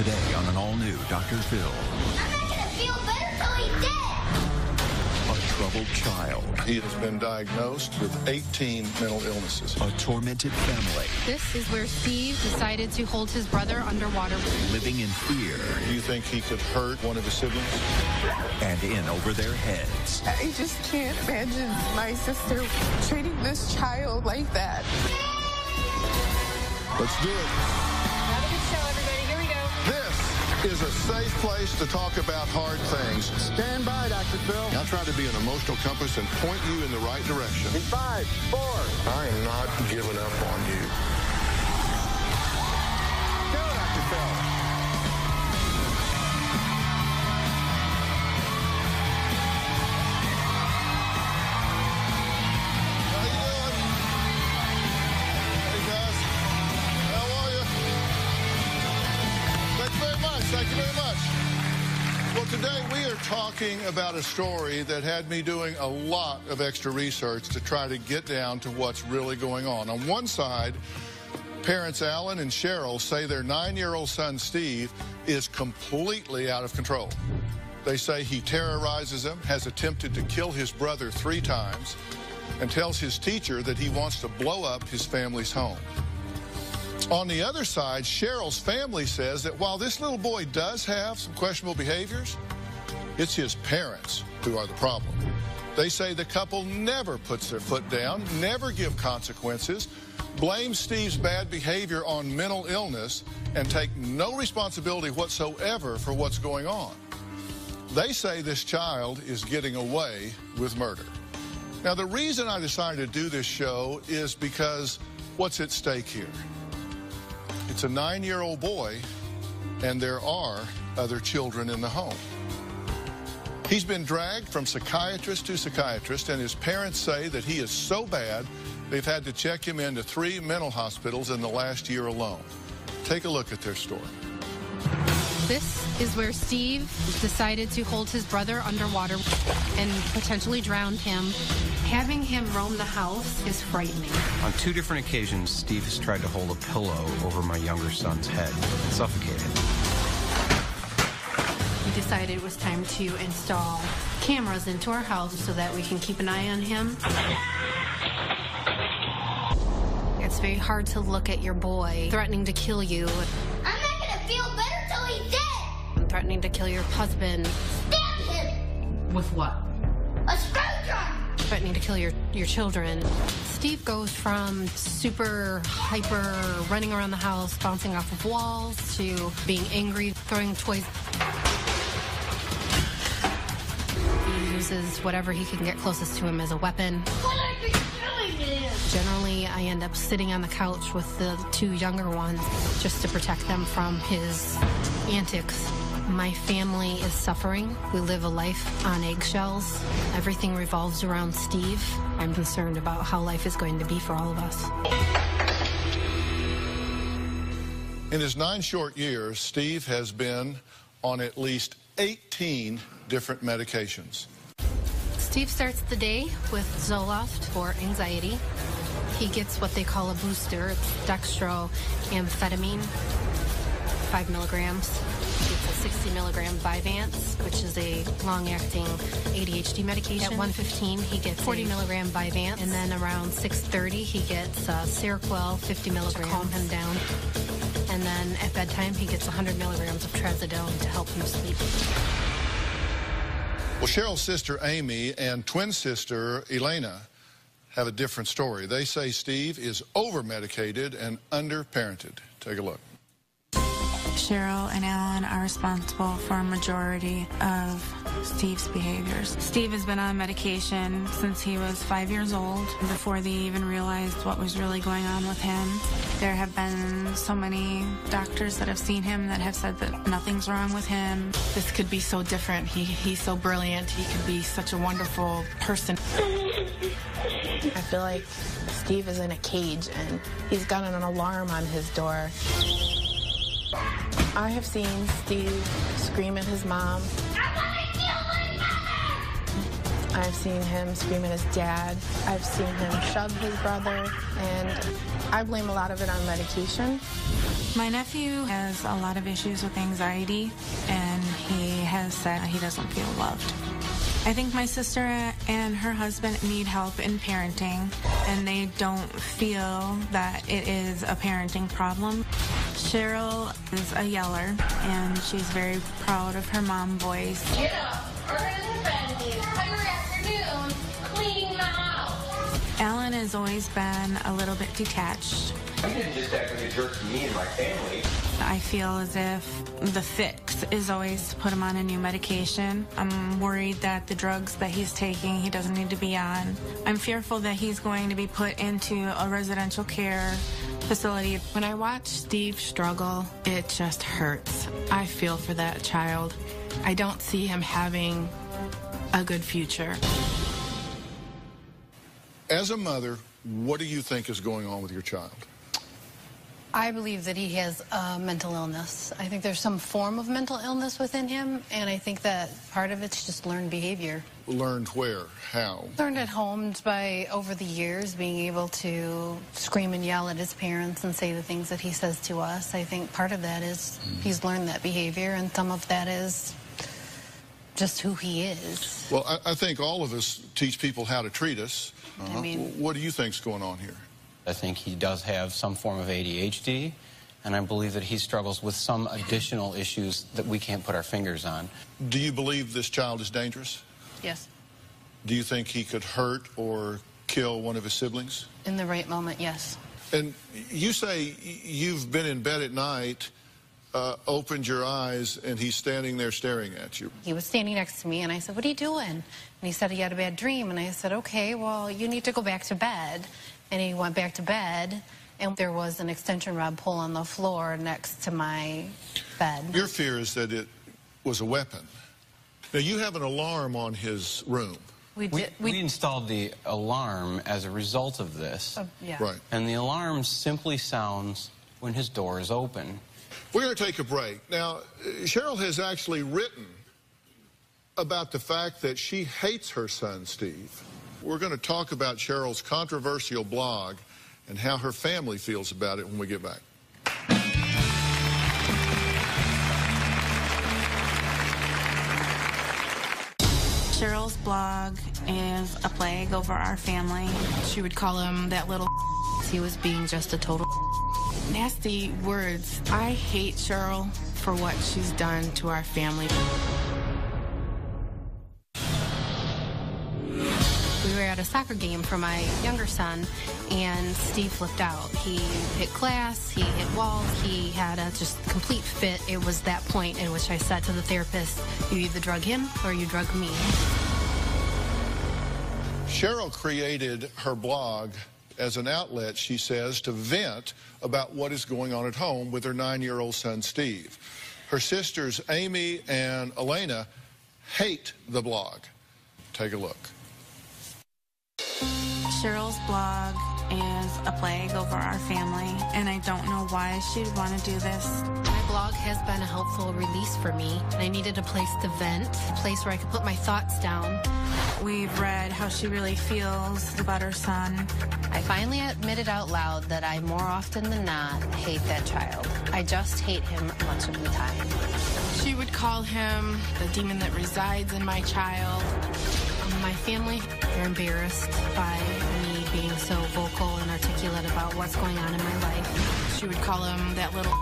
Today on an all-new Dr. Phil. I'm not gonna feel better till he's dead! A troubled child. He has been diagnosed with 18 mental illnesses. A tormented family. This is where Steve decided to hold his brother underwater. Living in fear. Do you think he could hurt one of his siblings? And in over their heads. I just can't imagine my sister treating this child like that. Let's do it. Have a good show, everybody. Here we go. This is a safe place to talk about hard things. Stand by, Dr. Phil. I'll try to be an emotional compass and point you in the right direction. In 5, 4. I am not giving up on you. Go, Dr. Phil. How you doing? Hey, guys. How are you? Thank you very much. Thank you very much. Well, today we are talking about a story that had me doing a lot of extra research to try to get down to what's really going on. On one side, parents Alan and Cheryl say their 9-year-old son, Steve, is completely out of control. They say he terrorizes them, has attempted to kill his brother 3 times, and tells his teacher that he wants to blow up his family's home. On the other side, Cheryl's family says that while this little boy does have some questionable behaviors, it's his parents who are the problem. They say the couple never puts their foot down, never give consequences, blame Steve's bad behavior on mental illness, and take no responsibility whatsoever for what's going on. They say this child is getting away with murder. Now, the reason I decided to do this show is because what's at stake here? It's a 9-year-old boy, and there are other children in the home. He's been dragged from psychiatrist to psychiatrist, and his parents say that he is so bad they've had to check him into 3 mental hospitals in the last year alone. Take a look at their story. This is where Steve decided to hold his brother underwater and potentially drown him. Having him roam the house is frightening. On 2 different occasions, Steve has tried to hold a pillow over my younger son's head and suffocate him. We decided it was time to install cameras into our house so that we can keep an eye on him. It's very hard to look at your boy threatening to kill you. I'm not gonna feel better till he's dead! Threatening to kill your husband. Stab him! With what? A screwdriver! Threatening to kill your children. Steve goes from super hyper running around the house, bouncing off of walls, to being angry, throwing toys. He uses whatever he can get closest to him as a weapon. What are you doing to him? Generally, I end up sitting on the couch with the 2 younger ones just to protect them from his antics. My family is suffering. We live a life on eggshells. Everything revolves around Steve. I'm concerned about how life is going to be for all of us. In his 9 short years, Steve has been on at least 18 different medications. Steve starts the day with Zoloft for anxiety. He gets what they call a booster. It's dextroamphetamine, 5 milligrams. He gets a 60 milligram Vyvanse, which is a long-acting ADHD medication. At 1:15, he gets 40 milligram Vyvanse, and then around 6:30, he gets Seroquel, 50 milligrams to calm him down. And then at bedtime, he gets 100 milligrams of trazodone to help him sleep. Well, Cheryl's sister Amy and twin sister Elena have a different story. They say Steve is over-medicated and under-parented. Take a look. Cheryl and Alan are responsible for a majority of Steve's behaviors. Steve has been on medication since he was 5 years old, before they even realized what was really going on with him. There have been so many doctors that have seen him that have said that nothing's wrong with him. This could be so different. He's so brilliant. He could be such a wonderful person. I feel like Steve is in a cage and he's got an alarm on his door. I have seen Steve scream at his mom. I've seen him scream at his dad. I've seen him shove his brother, and I blame a lot of it on medication. My nephew has a lot of issues with anxiety, and he has said he doesn't feel loved. I think my sister and her husband need help in parenting, and they don't feel that it is a parenting problem. Cheryl is a yeller, and she's very proud of her mom voice. Get up, earn the bed, entire afternoon, cleaning the house. Alan has always been a little bit detached. You didn't just act like a jerk to me and my family. I feel as if the fix is always to put him on a new medication. I'm worried that the drugs that he's taking, he doesn't need to be on. I'm fearful that he's going to be put into a residential care facility. When I watch Steve struggle, it just hurts. I feel for that child. I don't see him having a good future. As a mother, what do you think is going on with your child? I believe that he has a mental illness. I think there's some form of mental illness within him, and I think that part of it's just learned behavior. Learned where? How? Learned at home by, over the years, being able to scream and yell at his parents and say the things that he says to us. I think part of that is he's learned that behavior, and some of that is just who he is. Well, I think all of us teach people how to treat us. I mean, what do you think's going on here? I think he does have some form of ADHD, and I believe that he struggles with some additional issues that we can't put our fingers on. Do you believe this child is dangerous? yes. Do you think he could hurt or kill one of his siblings? In the right moment, yes. And you say you've been in bed at night, opened your eyes, and he's standing there staring at you. He was standing next to me, and I said, "What are you doing?" And he said he had a bad dream, and I said, "Okay, well, you need to go back to bed." And he went back to bed, and there was an extension rod pull on the floor next to my bed. Your fear is that it was a weapon. Now, you have an alarm on his room. We installed the alarm as a result of this. Yeah. Right. And the alarm simply sounds when his door is open. We're going to take a break. Now, Cheryl has actually written about the fact that she hates her son, Steve. We're going to talk about Cheryl's controversial blog and how her family feels about it when we get back. Cheryl's blog is a plague over our family. She would call him that little he was being just a total nasty words. I hate Cheryl for what she's done to our family. We were at a soccer game for my younger son, and Steve flipped out. He hit glass, he hit walls, he had a just complete fit. It was that point in which I said to the therapist, "You either drug him or you drug me." Cheryl created her blog as an outlet, she says, to vent about what is going on at home with her 9-year-old son, Steve. Her sisters, Amy and Elena, hate the blog. Take a look. Cheryl's blog is a plague over our family, and I don't know why she'd want to do this. My blog has been a helpful release for me. I needed a place to vent, a place where I could put my thoughts down. We've read how she really feels about her son. I finally admitted out loud that I more often than not hate that child. I just hate him much of the time. She would call him the demon that resides in my child. My family, they're embarrassed by me being so vocal and articulate about what's going on in my life. She would call him that little.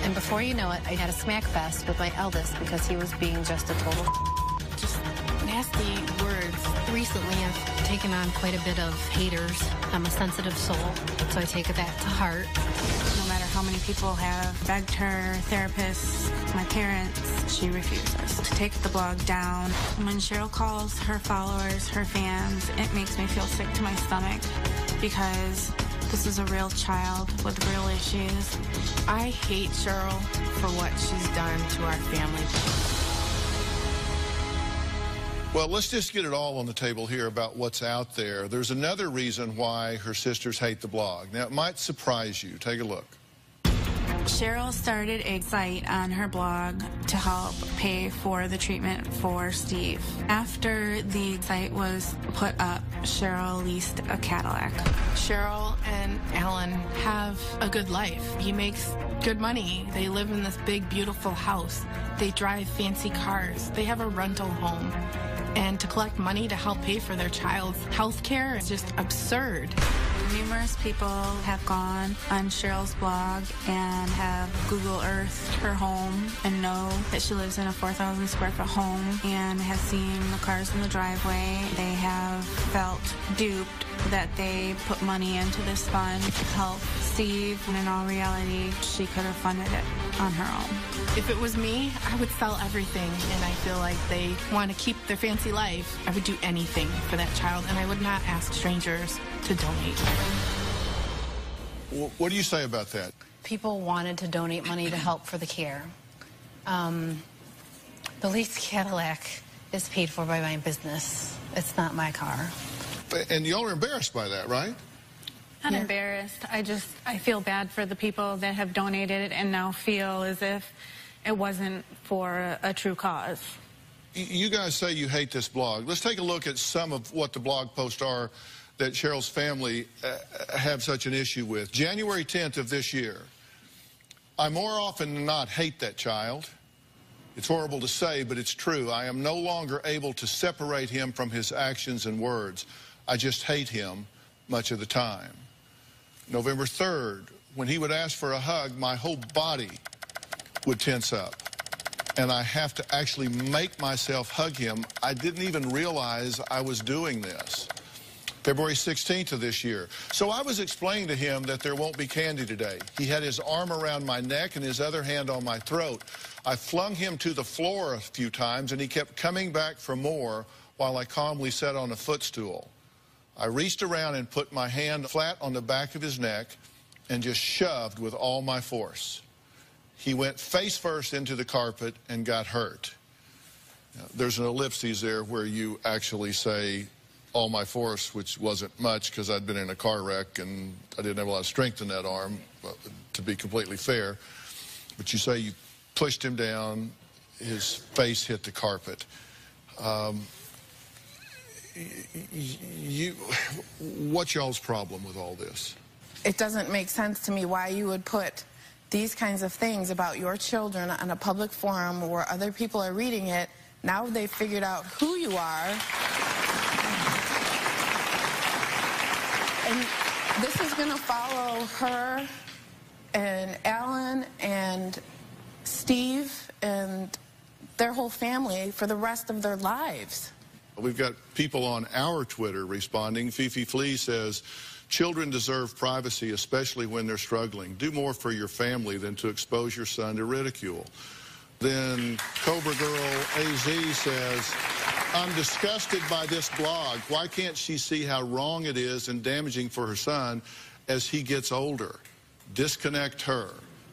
And before you know it, I had a smack fest with my eldest because he was being just a total. Just nasty words. Recently, I've taken on quite a bit of haters. I'm a sensitive soul, so I take that to heart. No matter how many people have begged her, therapists, my parents, she refuses to take the blog down. When Cheryl calls her followers her fans, it makes me feel sick to my stomach because this is a real child with real issues. I hate Cheryl for what she's done to our family. Well, let's just get it all on the table here about what's out there. There's another reason why her sisters hate the blog. Now, it might surprise you. Take a look. Cheryl started a site on her blog to help pay for the treatment for Steve. After the site was put up, Cheryl leased a Cadillac. Cheryl and Alan have a good life. He makes good money. They live in this big, beautiful house. They drive fancy cars. They have a rental home. And to collect money to help pay for their child's health care is just absurd. Numerous people have gone on Cheryl's blog and have Google Earthed her home and know that she lives in a 4,000 square foot home and have seen the cars in the driveway. They have felt duped that they put money into this fund to help Steve, and in all reality, she could have funded it on her own. If it was me, I would sell everything, and I feel like they want to keep their fancy life. I would do anything for that child, and I would not ask strangers to donate. What do you say about that? People wanted to donate money to help for the care. The leased Cadillac is paid for by my business. It's not my car. And y'all are embarrassed by that, right? Not embarrassed. I feel bad for the people that have donated and now feel as if it wasn't for a true cause. You guys say you hate this blog. Let's take a look at some of what the blog posts are that Cheryl's family have such an issue with. January 10th of this year, I more often than not hate that child. It's horrible to say, but it's true. I am no longer able to separate him from his actions and words. I just hate him much of the time. November 3rd, when he would ask for a hug, my whole body would tense up. And I have to actually make myself hug him. I didn't even realize I was doing this. February 16th of this year. So I was explaining to him that there won't be candy today. He had his arm around my neck and his other hand on my throat. I flung him to the floor a few times, and he kept coming back for more while I calmly sat on a footstool. I reached around and put my hand flat on the back of his neck and just shoved with all my force. He went face first into the carpet and got hurt. Now, there's an ellipses there where you actually say all my force, which wasn't much because I'd been in a car wreck and I didn't have a lot of strength in that arm, to be completely fair. But you say you pushed him down, his face hit the carpet. What's y'all's problem with all this? It doesn't make sense to me why you would put these kinds of things about your children on a public forum where other people are reading it. Now they've figured out who you are. And this is going to follow her and Alan and Steve and their whole family for the rest of their lives. We've got people on our Twitter responding. Fifi Flea says, children deserve privacy, especially when they're struggling. Do more for your family than to expose your son to ridicule. Then Cobra Girl AZ says, I'm disgusted by this blog. Why can't she see how wrong it is and damaging for her son as he gets older? Disconnect her.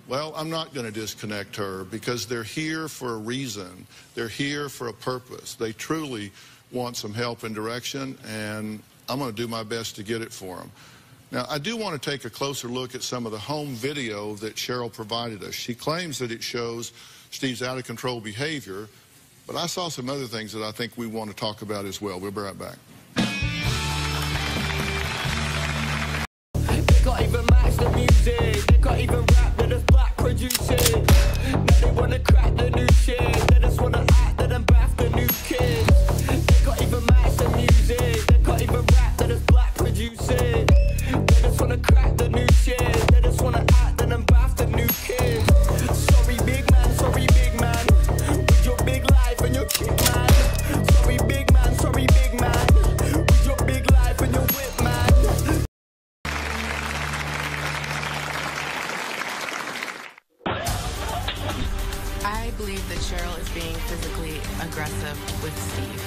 Well, I'm not going to disconnect her because they're here for a reason. They're here for a purpose. They truly want some help and direction, and I'm going to do my best to get it for them. Now, I do want to take a closer look at some of the home video that Cheryl provided us. She claims that it shows Steve's out-of-control behavior, but I saw some other things that I think we want to talk about as well. We'll be right back. They can't even match the music. They can't even rap, they're just black producing. Now they want to crack the new shit. They just want to act, they then bath the new kids. They can't even match the music. They can't even rap, they're just black producing. They just want to crack the new shit. They just want to act, they then bath the new kids. Sorry big man, with your big life and your kick man. Sorry big man, with your big life and your whip man. I believe that Cheryl is being physically aggressive with Steve.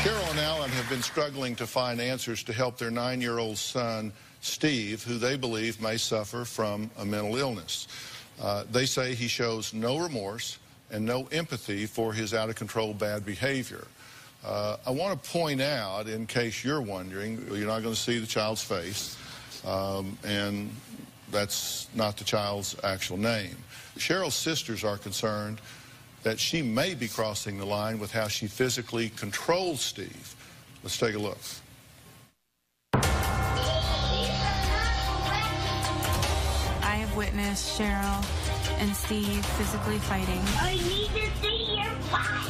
Carol and Alan have been struggling to find answers to help their 9-year-old son, Steve, who they believe may suffer from a mental illness. They say he shows no remorse and no empathy for his out-of-control bad behavior. I want to point out, in case you're wondering, you're not going to see the child's face, and that's not the child's actual name. Cheryl's sisters are concerned that she may be crossing the line with how she physically controls Steve. Let's take a look. I have witnessed Cheryl and Steve physically fighting. I need to see your body.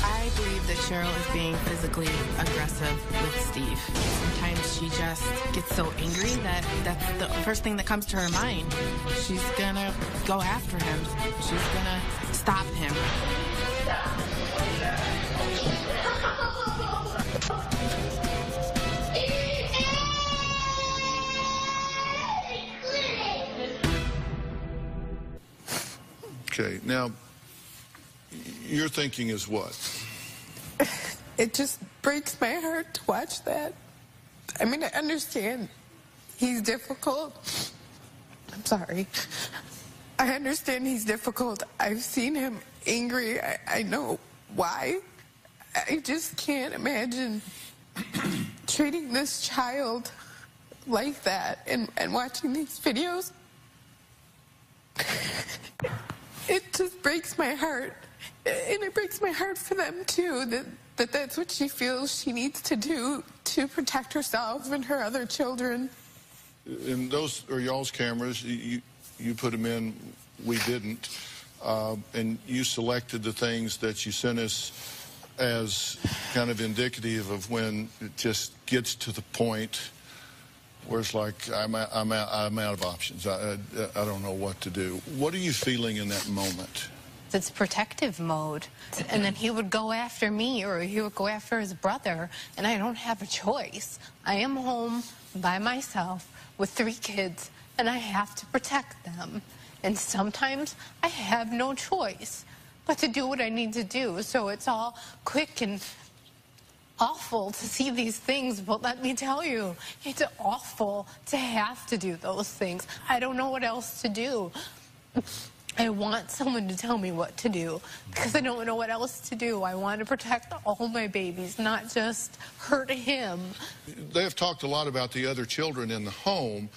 I believe that Cheryl is being physically aggressive with Steve. Sometimes she just gets so angry that that's the first thing that comes to her mind. She's gonna go after him. She's gonna stop him. Okay, now, your thinking is what? It just breaks my heart to watch that. I mean, I understand he's difficult. I'm sorry. I understand he's difficult. I've seen him angry. I know why. I just can't imagine treating this child like that and watching these videos. It just breaks my heart. And it breaks my heart for them, too, that's what she feels she needs to do to protect herself and her other children. And those are y'all's cameras. You put them in. We didn't. And you selected the things that you sent us as kind of indicative of when it just gets to the point where it's like, I'm out of options. I don't know what to do. What are you feeling in that moment? It's protective mode. And then he would go after me, or he would go after his brother, and I don't have a choice. I am home by myself with 3 kids, and I have to protect them. And sometimes I have no choice but to do what I need to do. So it's all quick and awful to see these things, but let me tell you, it's awful to have to do those things. I don't know what else to do. I want someone to tell me what to do because I don't know what else to do. I want to protect all my babies, not just hurt him. They have talked a lot about the other children in the home,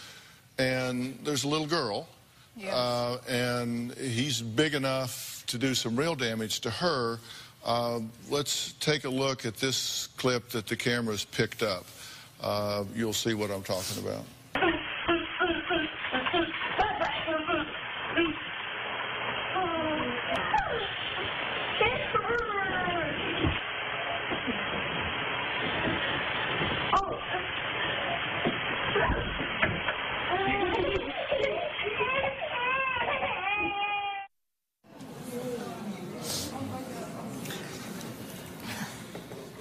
and there's a little girl, yes. And he's big enough to do some real damage to her. Let's take a look at this clip that the cameras picked up. You'll see what I'm talking about.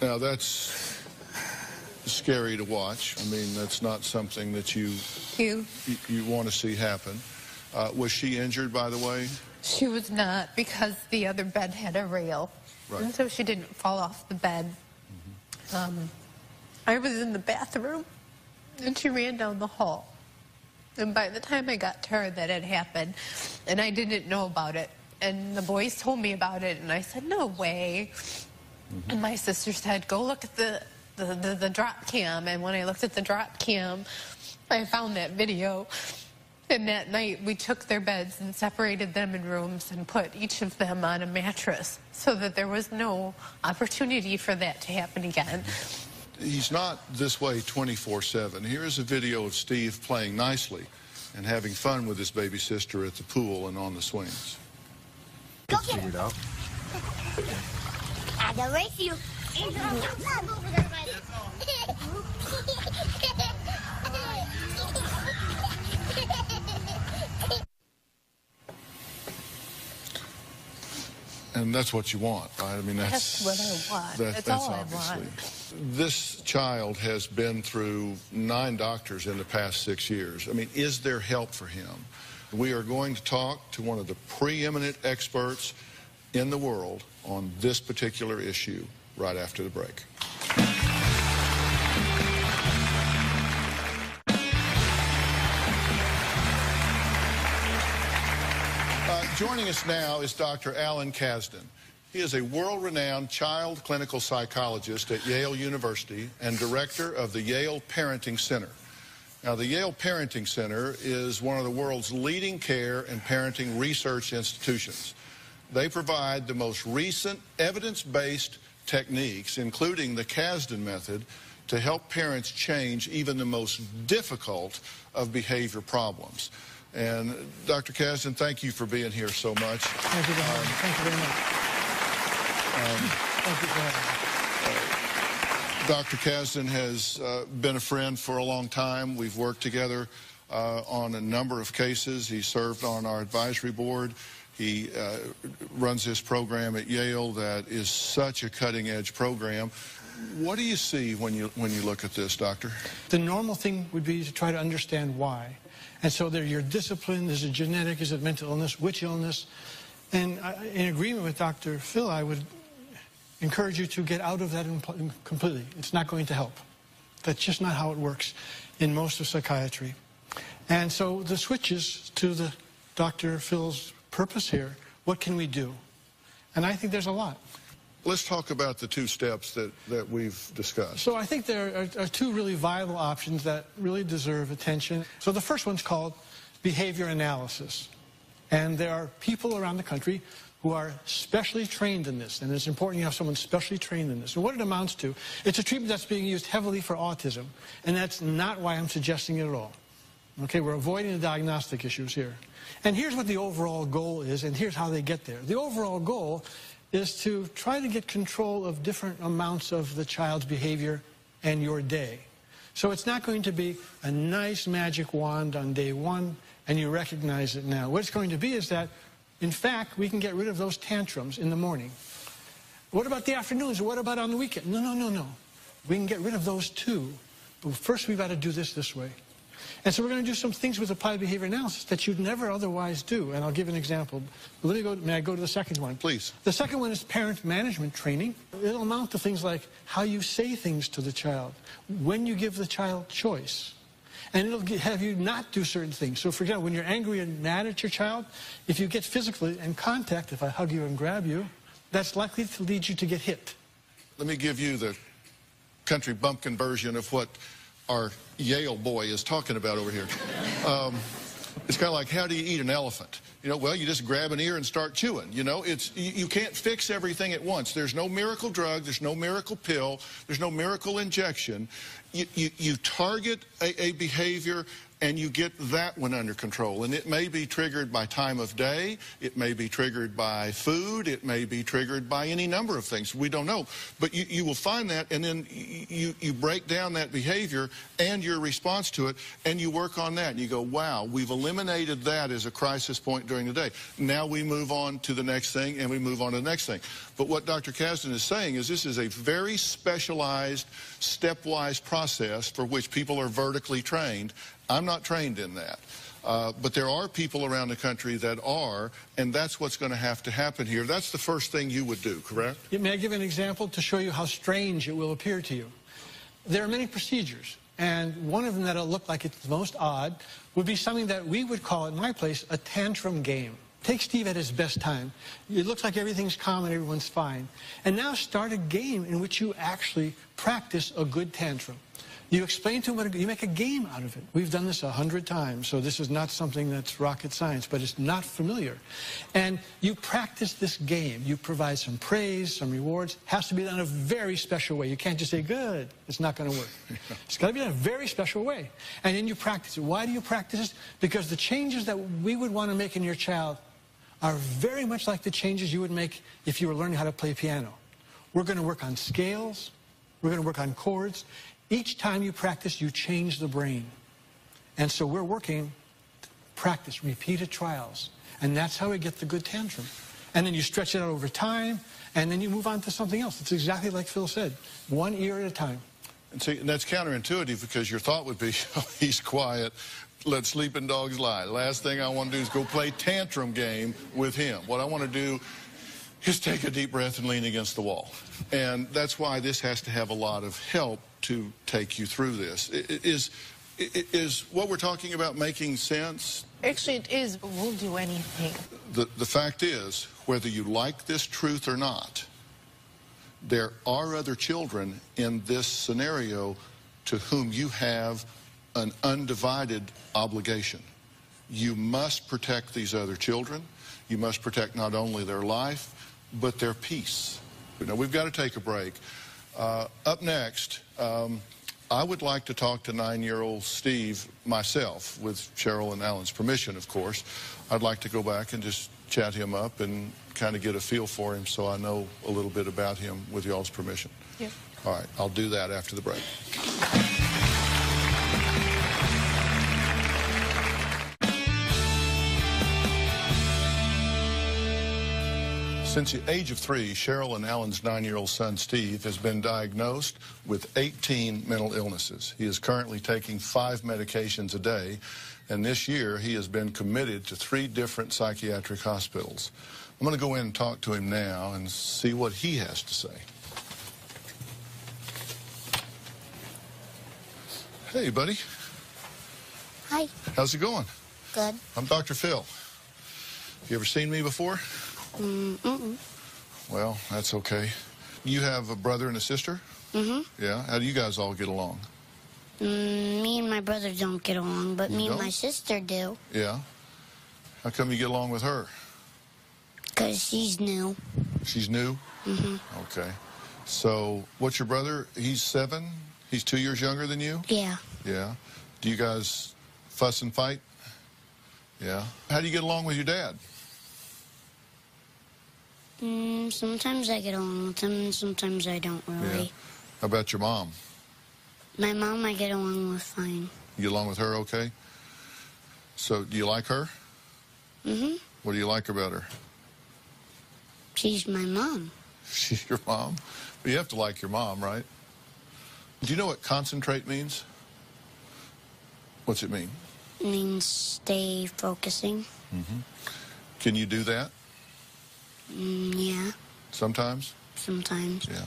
Now, that's scary to watch. I mean, that's not something that you want to see happen. Was she injured, by the way? She was not, because the other bed had a rail. Right. And so she didn't fall off the bed. Mm-hmm. I was in the bathroom, and she ran down the hall. And by the time I got to her, that had happened, and I didn't know about it. And the boys told me about it, and I said, no way. Mm-hmm. And my sister said, go look at the drop cam. And when I looked at the drop cam, I found that video. And that night, we took their beds and separated them in rooms and put each of them on a mattress so that there was no opportunity for that to happen again. He's not this way 24/7. Here's a video of Steve playing nicely and having fun with his baby sister at the pool and on the swings. Go get it out. I don't race you. And that's what you want, right? I mean, that's what I want. That's all I want. This child has been through 9 doctors in the past 6 years. I mean, is there help for him? We are going to talk to one of the preeminent experts in the world on this particular issue right after the break. Joining us now is Dr. Alan Kasdan. He is a world-renowned child clinical psychologist at Yale University and director of the Yale Parenting Center. Now, the Yale Parenting Center is one of the world's leading care and parenting research institutions. They provide the most recent evidence-based techniques, including the Kasdan method, to help parents change even the most difficult of behavior problems. And Dr. Kasdan, thank you for being here so much. Thank you very much. Thank you very much. Thank you for having me. Dr. Kasdan has been a friend for a long time. We've worked together on a number of cases. He served on our advisory board. He runs this program at Yale that is such a cutting-edge program. What do you see when you look at this, Doctor? The normal thing would be to try to understand why. And so there, your discipline, is it genetic, is it mental illness, which illness? And in agreement with Dr. Phil, I would encourage you to get out of that completely. It's not going to help. That's just not how it works in most of psychiatry. And so the switches to the Dr. Phil's purpose here, what can we do? And I think there's a lot. Let's talk about the two steps that we've discussed. So I think there are two really viable options that really deserve attention. So the first one's called behavior analysis. And there are people around the country who are specially trained in this. And it's important you have someone specially trained in this. And what it amounts to, it's a treatment that's being used heavily for autism. And that's not why I'm suggesting it at all. Okay, we're avoiding the diagnostic issues here. And here's what the overall goal is, and here's how they get there. The overall goal is to try to get control of different amounts of the child's behavior and your day. So it's not going to be a nice magic wand on day one, and you recognize it now. What it's going to be is that, in fact, we can get rid of those tantrums in the morning. What about the afternoons? Or what about on the weekend? No, no, no, no. We can get rid of those too. But first, we've got to do this way. And so we're going to do some things with applied behavior analysis that you'd never otherwise do. And I'll give an example. May I go to the second one? Please. The second one is parent management training. It'll amount to things like how you say things to the child, when you give the child choice. And it'll have you not do certain things. So, for example, when you're angry and mad at your child, if you get physically in contact, if I hug you and grab you, that's likely to lead you to get hit. Let me give you the country bumpkin version of what our Yale boy is talking about over here. It's kind of like, how do you eat an elephant? You know, well, you just grab an ear and start chewing. You know, you can't fix everything at once. There's no miracle drug. There's no miracle pill. There's no miracle injection. You target a behavior and you get that one under control. And it may be triggered by time of day. It may be triggered by food. It may be triggered by any number of things. We don't know. But you will find that, and then you break down that behavior and your response to it, and you work on that. And you go, wow, we've eliminated that as a crisis point during the day. Now we move on to the next thing, and we move on to the next thing. But what Dr. Kasdan is saying is this is a very specialized, stepwise process for which people are vertically trained. I'm not trained in that. But there are people around the country that are, and that's what's going to have to happen here. That's the first thing you would do, correct? May I give an example to show you how strange it will appear to you? There are many procedures, and one of them that'll look like it's the most odd would be something that we would call, at my place, a tantrum game. Take Steve at his best time. It looks like everything's calm and everyone's fine. And now start a game in which you actually practice a good tantrum. You explain to him, you make a game out of it. We've done this 100 times, so this is not something that's rocket science, but it's not familiar. And you practice this game. You provide some praise, some rewards. Has to be done in a very special way. You can't just say, good. It's not going to work. It's got to be done in a very special way. And then you practice it. Why do you practice it? Because the changes that we would want to make in your child are very much like the changes you would make if you were learning how to play piano. We're going to work on scales. We're going to work on chords. Each time you practice, you change the brain. And so we're working, practice, repeated trials. And that's how we get the good tantrum. And then you stretch it out over time, and then you move on to something else. It's exactly like Phil said, one ear at a time. And see, and that's counterintuitive because your thought would be, oh, he's quiet, let sleeping dogs lie. Last thing I want to do is go play tantrum game with him. What I want to do is take a deep breath and lean against the wall. And that's why this has to have a lot of help to take you through this. Is what we're talking about making sense? Actually, it is, but we'll do anything. The fact is, whether you like this truth or not, there are other children in this scenario to whom you have an undivided obligation. You must protect these other children. You must protect not only their life, but their peace. Now, we've got to take a break. Up next, I would like to talk to 9-year-old Steve myself, with Cheryl and Alan's permission, of course. I'd like to go back and just chat him up and kind of get a feel for him so I know a little bit about him with y'all's permission. Yep. All right, I'll do that after the break. Since the age of 3, Cheryl and Alan's 9-year-old son, Steve, has been diagnosed with 18 mental illnesses. He is currently taking 5 medications a day, and this year he has been committed to 3 different psychiatric hospitals. I'm going to go in and talk to him now and see what he has to say. Hey, buddy. Hi. How's it going? Good. I'm Dr. Phil. You ever seen me before? Mm-mm. Well, that's okay. You have a brother and a sister? Mm-hmm. Yeah? How do you guys all get along? Me and my brother don't get along, but You me and don't? my sister do. Yeah? How come you get along with her? Because she's new. She's new? Mm-hmm. Okay. So, what's your brother? He's 7? He's 2 years younger than you? Yeah. Yeah. Do you guys fuss and fight? Yeah. How do you get along with your dad? Sometimes I get along with him, and sometimes I don't really. Yeah. How about your mom? My mom I get along with fine. You get along with her okay? So, do you like her? Mm-hmm. What do you like about her? She's my mom. She's your mom? Well, you have to like your mom, right? Do you know what concentrate means? What's it mean? It means stay focusing. Mm-hmm. Can you do that? Yeah. Sometimes? Sometimes. Yeah.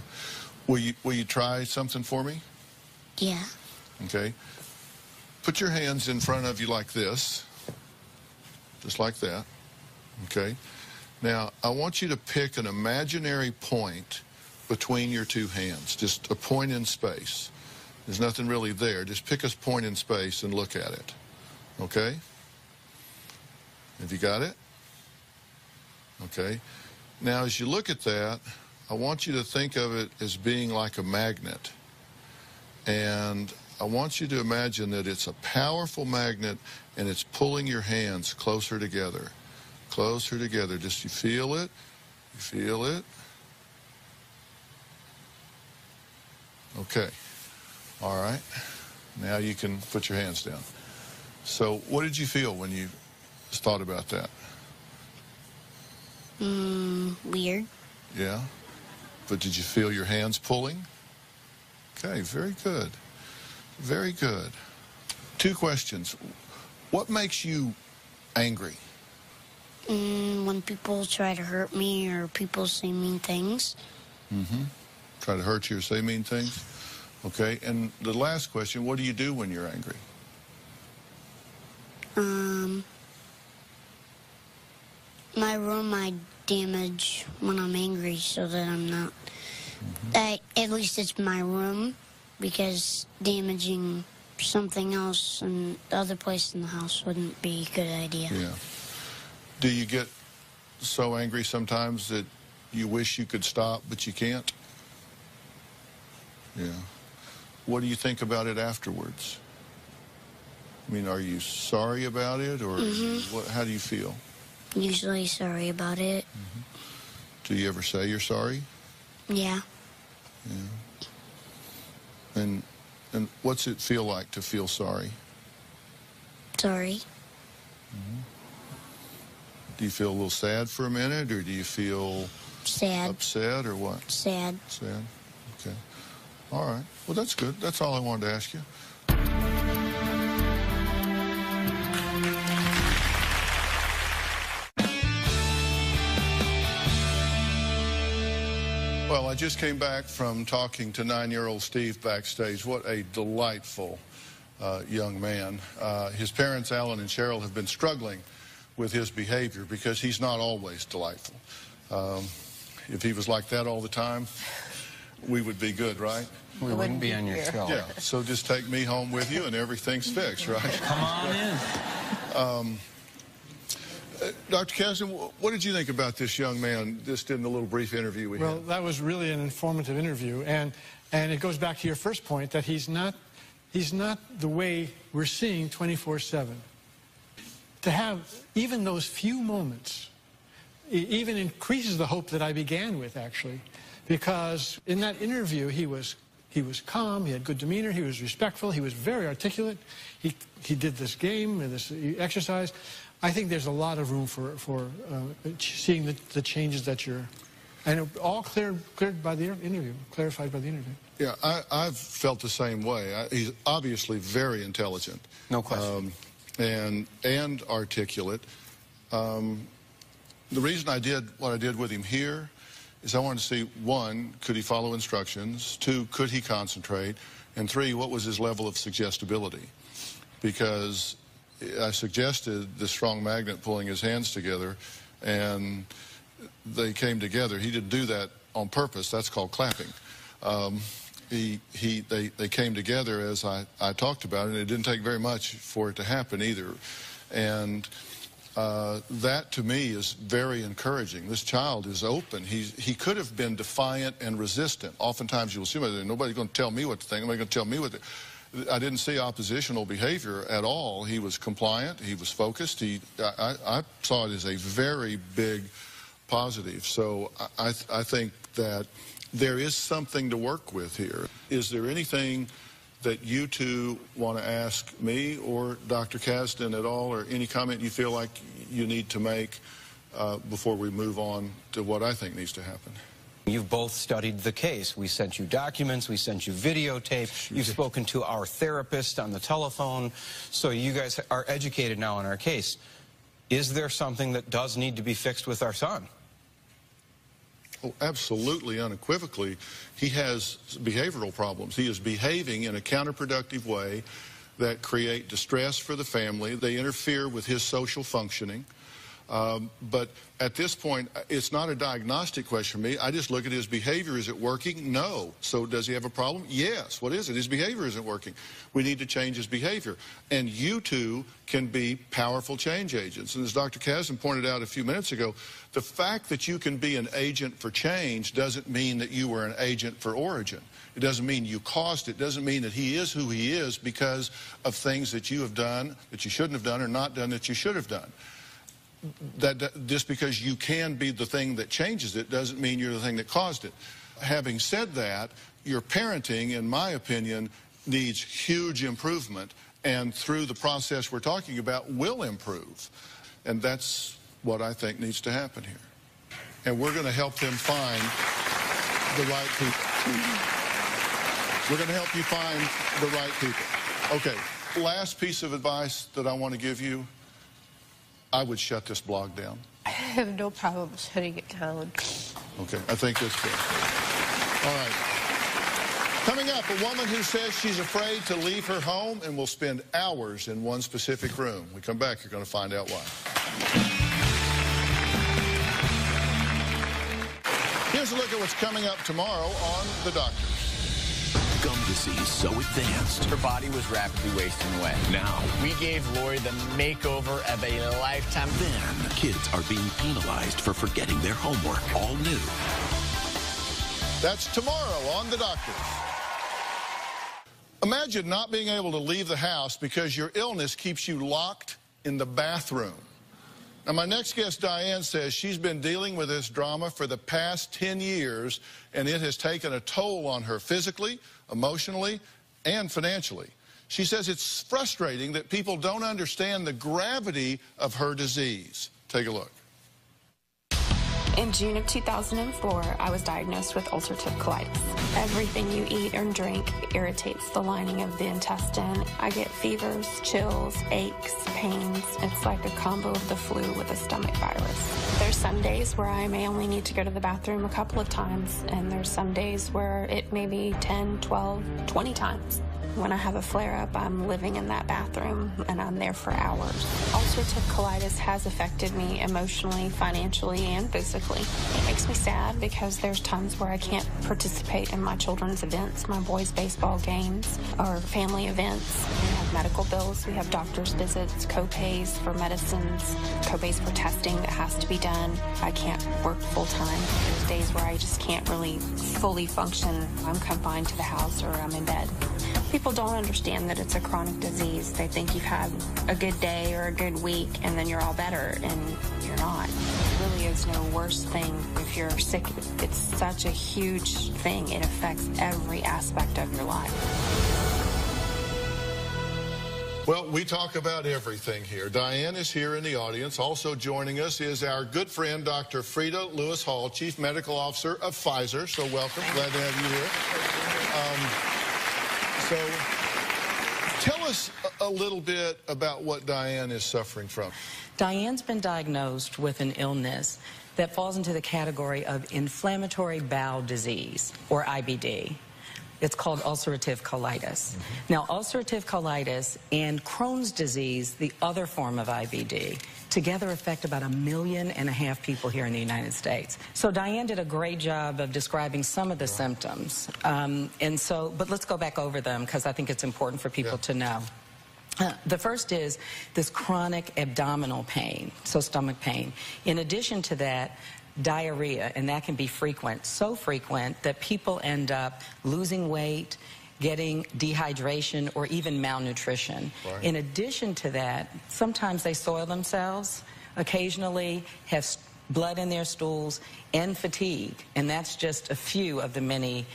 Will you try something for me? Yeah. Okay. Put your hands in front of you like this. Just like that. Okay. Now, I want you to pick an imaginary point between your 2 hands. Just a point in space. There's nothing really there. Just pick a point in space and look at it. Okay? Have you got it? Okay. Now, as you look at that, I want you to think of it as being like a magnet. And I want you to imagine that it's a powerful magnet and it's pulling your hands closer together. Closer together. Just you feel it. You feel it. Okay. All right. Now you can put your hands down. So what did you feel when you thought about that? Weird. Yeah? But did you feel your hands pulling? Okay, very good. Very good. 2 questions. What makes you angry? When people try to hurt me or people say mean things. Mm-hmm. Try to hurt you or say mean things? Okay, and the last question, what do you do when you're angry? My room I damage when I'm angry so that I'm not. At least it's my room, because damaging something else in the other place in the house wouldn't be a good idea. Yeah. Do you get so angry sometimes that you wish you could stop, but you can't? Yeah. What do you think about it afterwards? I mean, are you sorry about it, or how do you feel? Usually sorry about it. Do you ever say you're sorry? Yeah. Yeah. And what's it feel like to feel sorry? Sorry. Do you feel a little sad for a minute, or do you feel sad, upset, or what? Sad. Sad. Okay. All right. Well, that's good. That's all I wanted to ask you. Well, I just came back from talking to 9-year-old Steve backstage. What a delightful young man. His parents, Alan and Cheryl, have been struggling with his behavior because he's not always delightful. If he was like that all the time, we would be good, right? We wouldn't be on your show. Yeah, so just take me home with you and everything's fixed, right? Come on in. Dr. Kasdan, what did you think about this young man, just in the little brief interview we had? Well, that was really an informative interview, and it goes back to your first point that he's not the way we're seeing 24/7. To have even those few moments even increases the hope that I began with, actually, because in that interview he was calm, he had good demeanor, he was respectful, he was very articulate, he did this game and this exercise. I think there's a lot of room for seeing the changes that you're, and all cleared by the interview, clarified by the interview. Yeah, I've felt the same way. He's obviously very intelligent. No question. And articulate. The reason I did what I did with him here is I wanted to see, one, could he follow instructions? Two, could he concentrate? And three, what was his level of suggestibility? Because I suggested the strong magnet pulling his hands together, and they came together. He didn't do that on purpose. That's called clapping. They came together as I talked about it, and it didn't take very much for it to happen either. And that to me is very encouraging. This child is open. He could have been defiant and resistant. Oftentimes you'll see nobody's going to tell me what to think. Nobody's going to tell me what to. I didn't see oppositional behavior at all. He was compliant. He was focused. I saw it as a very big positive. So I think that there is something to work with here. Is there anything that you two want to ask me or Dr. Kasdan at all, or any comment you feel like you need to make before we move on to what I think needs to happen? You've both studied the case. We sent you documents, we sent you videotape, you've spoken to our therapist on the telephone, so you guys are educated now on our case. Is there something that does need to be fixed with our son? Oh, absolutely, unequivocally. He has behavioral problems. He is behaving in a counterproductive way that create distress for the family. They interfere with his social functioning. But at this point, it's not a diagnostic question for me. I just look at his behavior. Is it working? No. So does he have a problem? Yes. What is it? His behavior isn't working. We need to change his behavior. And you two can be powerful change agents. And as Dr. Kasdan pointed out a few minutes ago, the fact that you can be an agent for change doesn't mean that you were an agent for origin. It doesn't mean you caused it. It doesn't mean that he is who he is because of things that you have done that you shouldn't have done or not done that you should have done. That just because you can be the thing that changes it doesn't mean you're the thing that caused it. Having said that, your parenting, in my opinion, needs huge improvement, and through the process we're talking about will improve. And that's what I think needs to happen here. And we're going to help him find the right people. We're going to help you find the right people. Okay, last piece of advice that I want to give you. I would shut this blog down. I have no problem shutting it down. Okay, I think that's good. All right. Coming up, a woman who says she's afraid to leave her home and will spend hours in one specific room. When we come back, you're going to find out why. Here's a look at what's coming up tomorrow on The Doctor. Gum disease so advanced. Her body was rapidly wasting away. Now, we gave Lori the makeover of a lifetime. Then, kids are being penalized for forgetting their homework. All new. That's tomorrow on The Doctor. Imagine not being able to leave the house because your illness keeps you locked in the bathroom. Now, my next guest, Diane, says she's been dealing with this drama for the past 10 years, and it has taken a toll on her physically, emotionally, and financially. She says it's frustrating that people don't understand the gravity of her disease. Take a look. In June of 2004, I was diagnosed with ulcerative colitis. Everything you eat or drink irritates the lining of the intestine. I get fevers, chills, aches, pains. It's like a combo of the flu with a stomach virus. There's some days where I may only need to go to the bathroom a couple of times, and there's some days where it may be 10, 12, 20 times. When I have a flare-up, I'm living in that bathroom, and I'm there for hours. Ulcerative colitis has affected me emotionally, financially, and physically. It makes me sad because there's times where I can't participate in my children's events, my boys' baseball games, or family events. We have medical bills, we have doctor's visits, co-pays for medicines, co-pays for testing that has to be done. I can't work full-time. There's days where I just can't really fully function. I'm confined to the house or I'm in bed. People don't understand that it's a chronic disease. They think you've had a good day or a good week and then you're all better, and you're not. There really is no worse thing if you're sick. It's such a huge thing. It affects every aspect of your life. Well, we talk about everything here. Diane is here in the audience. Also joining us is our good friend, Dr. Frida Lewis Hall, Chief Medical Officer of Pfizer. So welcome. Glad to have you here. So tell us a little bit about what Diane is suffering from. Diane's been diagnosed with an illness that falls into the category of inflammatory bowel disease, or IBD. It's called ulcerative colitis. Now, ulcerative colitis and Crohn's disease, the other form of IBD, together affect about 1.5 million people here in the United States. So Diane did a great job of describing some of the symptoms. But let's go back over them because I think it's important for people to know. The first is this chronic abdominal pain, so stomach pain. In addition to that, diarrhea, and that can be frequent, so frequent that people end up losing weight, getting dehydration, or even malnutrition. Right. In addition to that, sometimes they soil themselves, occasionally have blood in their stools, and fatigue, and that's just a few of the many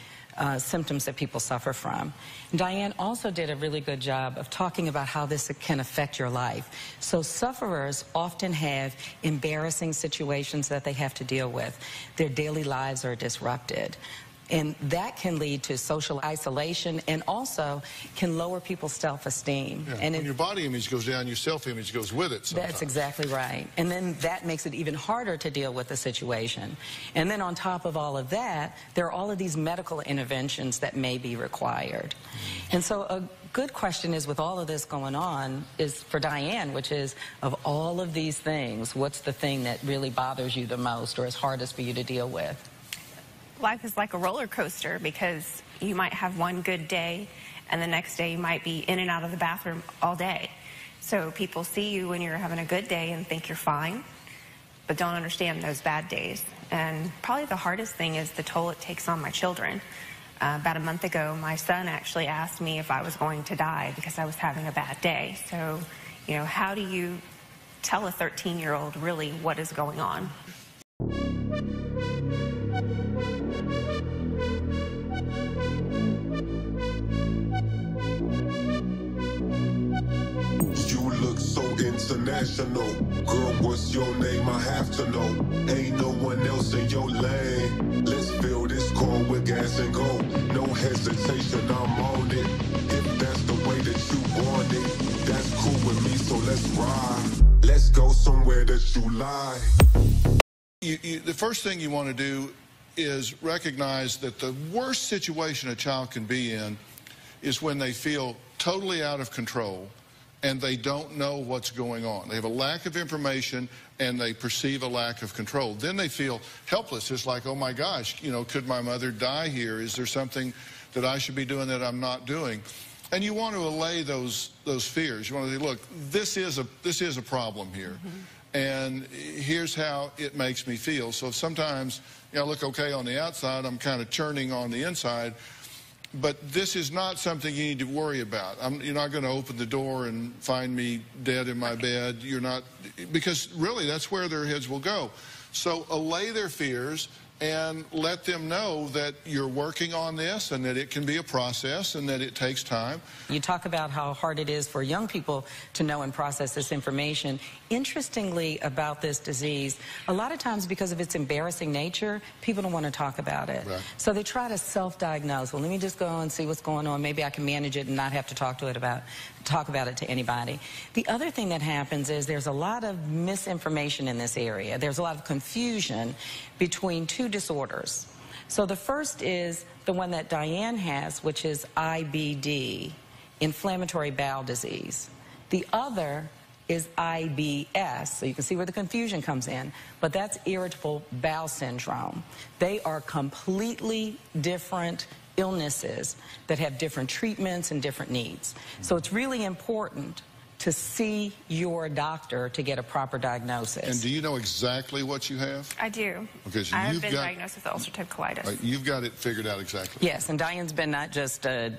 symptoms that people suffer from. Diane also did a really good job of talking about how this can affect your life. So sufferers often have embarrassing situations that they have to deal with. Their daily lives are disrupted. And that can lead to social isolation and also can lower people's self-esteem. Yeah. And when your body image goes down, your self-image goes with it sometimes. That's exactly right. And then that makes it even harder to deal with the situation. And then on top of all of that, there are all of these medical interventions that may be required. And so a good question is, with all of this going on, is for Diane, which is, of all of these things, what's the thing that really bothers you the most or is hardest for you to deal with? Life is like a roller coaster because you might have one good day and the next day you might be in and out of the bathroom all day. So people see you when you're having a good day and think you're fine, but don't understand those bad days. And probably the hardest thing is the toll it takes on my children. About a month ago, my son actually asked me if I was going to die because I was having a bad day. So, you know, how do you tell a 13-year-old really what is going on? International. Girl, what's your name? I have to know. Ain't no one else in your lane. Let's fill this car with gas and go. No hesitation, I'm on it. If that's the way that you want it, that's cool with me, so let's ride. Let's go somewhere that you lie. The first thing you want to do is recognize that the worst situation a child can be in is when they feel totally out of control and they don't know what's going on. They have a lack of information and they perceive a lack of control. Then they feel helpless. It's like, oh my gosh, you know, could my mother die here? Is there something that I should be doing that I'm not doing? And you want to allay those fears. You want to say, look, this is a problem here. And here's how it makes me feel. So sometimes, you know, I look okay on the outside, I'm kind of churning on the inside. But this is not something you need to worry about. You're not going to open the door and find me dead in my bed. You're not, because really that's where their heads will go. So allay their fears and let them know that you're working on this and that it can be a process and that it takes time. You talk about how hard it is for young people to know and process this information. Interestingly about this disease, a lot of times because of its embarrassing nature, people don't want to talk about it. Right. So they try to self-diagnose. Well, let me just go and see what's going on. Maybe I can manage it and not have to talk about it to anybody. The other thing that happens is there's a lot of misinformation in this area. There's a lot of confusion between two disorders. So the first is the one that Diane has, which is IBD. inflammatory bowel disease. The other is IBS, so you can see where the confusion comes in, but that's irritable bowel syndrome. They are completely different illnesses that have different treatments and different needs. So it's really important to see your doctor to get a proper diagnosis. And do you know exactly what you have? I do. Okay, so I have been diagnosed with ulcerative colitis. Right, you've got it figured out exactly. Yes, and Diane's been not just a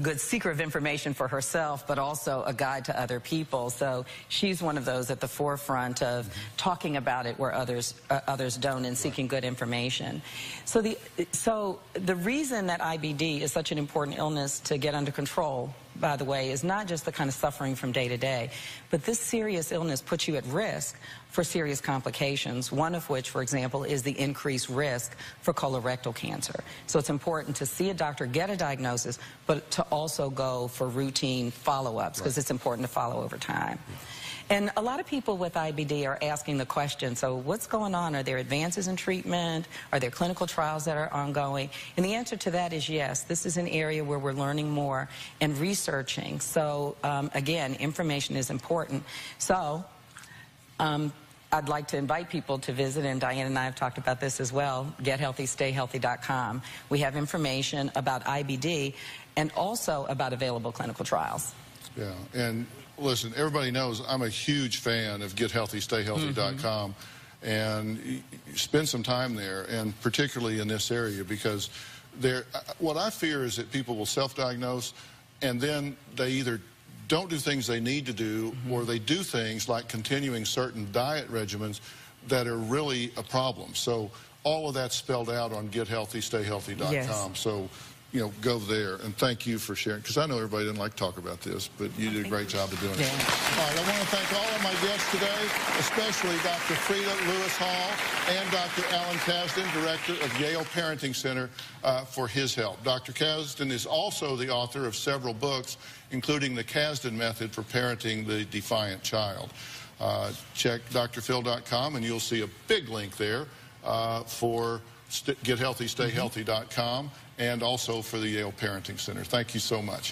good seeker of information for herself, but also a guide to other people. So she's one of those at the forefront of talking about it where others don't, and seeking good information. So the reason that IBD is such an important illness to get under control, by the way, is not just the kind of suffering from day to day, but this serious illness puts you at risk for serious complications, one of which, for example, is the increased risk for colorectal cancer. So it's important to see a doctor, get a diagnosis, but to also go for routine follow-ups, because it's important to follow over time. And a lot of people with IBD are asking the question, so what's going on? Are there advances in treatment? Are there clinical trials that are ongoing? And the answer to that is yes. This is an area where we're learning more and researching. So, again, information is important. So, I'd like to invite people to visit, and Diane and I have talked about this as well, gethealthystayhealthy.com. We have information about IBD and also about available clinical trials. Yeah, and listen, everybody knows I'm a huge fan of gethealthystayhealthy.com, and spend some time there, and particularly in this area, because what I fear is that people will self-diagnose, and then they either don't do things they need to do, or they do things like continuing certain diet regimens that are really a problem. So all of that's spelled out on gethealthystayhealthy.com. Yes. So, you know, go there, and thank you for sharing, because I know everybody doesn't like to talk about this, but you did a great job of doing it. All right, I want to thank all of my guests today, especially Dr. Frida Lewis Hall and Dr. Alan Kasdan, director of Yale Parenting Center, for his help. Dr. Kasdan is also the author of several books, including the Kasdan Method for Parenting the Defiant Child. Check drphil.com, and you'll see a big link there for gethealthystayhealthy.com, and also for the Yale Parenting Center. Thank you so much.